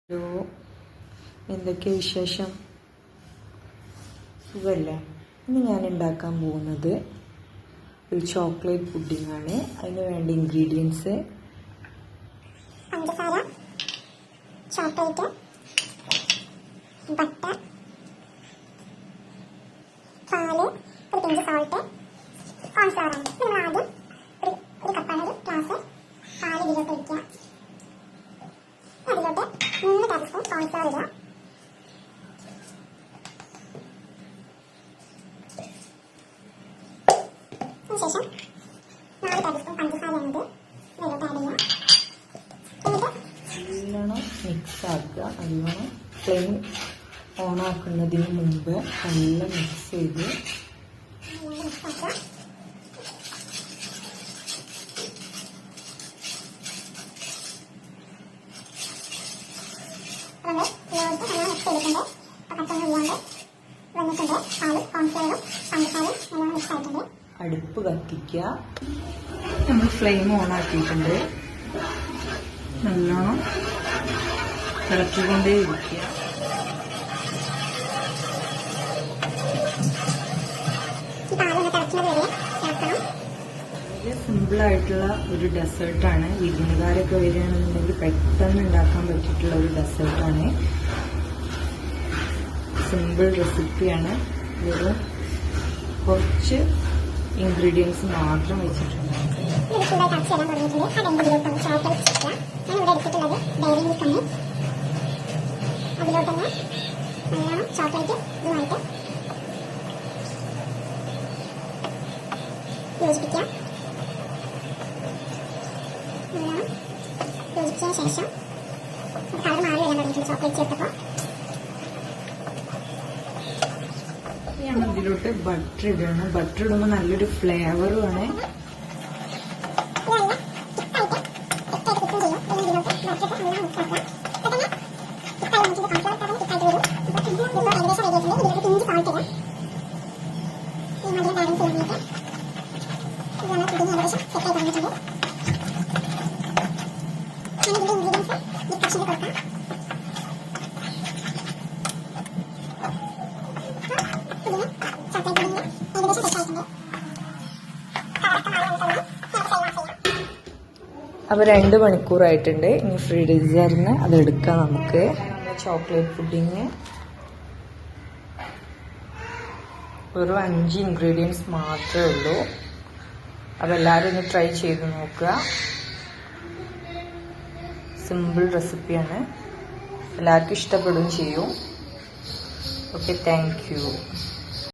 Hello, എന്തൊക്കെ വിശേഷം? സുഖല്ലേ? ഇന്ന് ഞാൻ ഉണ്ടാക്കാൻ പോകുന്നത് ഒരു ചോക്ലേറ്റ് പുഡിംഗ് ആണ്. അതിന് വേണ്ട ഇൻഗ്രീഡിയൻസ്: പഞ്ചസാര, ചോക്ലേറ്റ്, ബട്ടർ, പാല്, ഒരു പിഞ്ച് സോൾട്ട്, കോൺഫ്ലവർ ആണ്. നമ്മൾ ആദ്യം ഒരു കപ്പാണ് ഒരു ഗ്ലാസ് പാല് ഇതിലോട്ട് ഒഴിക്കുക. അതിലോട്ട് 3 ടേബിൾ സ്പൂൺ കോൺഫ്ലവർ ഇടുക. അതിനുശേഷം 4 ടേബിൾ സ്പൂൺ പഞ്ചസാരയാണിത് ഇതിലോട്ട് ആഡ് ചെയ്യുക. നല്ലോണം മിക്സ് ആക്കുക. നല്ലോണം ഫ്ലെയിം ഓൺ ആക്കുന്നതിന് മുമ്പ് നല്ല മിക്സ് ചെയ്ത് അടുപ്പ് കത്തിക്കുക. നമ്മൾ ഫ്ലെയിം ഓൺ ആക്കിയിട്ടുണ്ട്. നല്ലോണം ഇളക്കിക്കൊണ്ടേ ഇരിക്കുക. വളരെ സിമ്പിളായിട്ടുള്ള ഒരു ഡെസേർട്ടാണ്. വിരുന്നുകാരൊക്കെ വരികയാണെന്നുണ്ടെങ്കിൽ പെട്ടെന്ന് ഉണ്ടാക്കാൻ പറ്റിയിട്ടുള്ള ഒരു ഡെസേർട്ടാണ്. സിമ്പിൾ റെസിപ്പിയാണ്. വെറും കുറച്ച് ഇൻഗ്രീഡിയൻസ് മാത്രം വെച്ചിട്ടുണ്ട്. യോജിപ്പിച്ചതിന് ശേഷം കളർ മാറി വരാൻ തുടങ്ങിയിട്ടുണ്ട് ചോക്ലേറ്റ് ചേർത്തപ്പോൾ. ഇതിലോട്ട് ബട്ടർ ഇടണം. ബട്ടർ ഇടുമ്പോൾ നല്ലൊരു ഫ്ലേവറുമാണ്. അപ്പോൾ 2 മണിക്കൂറായിട്ടുണ്ട്. ഇനി ഫ്രീസറിന് അതെടുക്കാം നമുക്ക്. ചോക്ലേറ്റ് പുഡിങ് വെറും 5 ഇൻഗ്രീഡിയൻസ് മാത്രമേ ഉള്ളൂ. അപ്പോൾ എല്ലാവരും ഒന്ന് ട്രൈ ചെയ്ത് നോക്കുക. സിമ്പിൾ റെസിപ്പിയാണ്. എല്ലാവർക്കും ഇഷ്ടപ്പെടുകയും ചെയ്യും. Okay, thank you.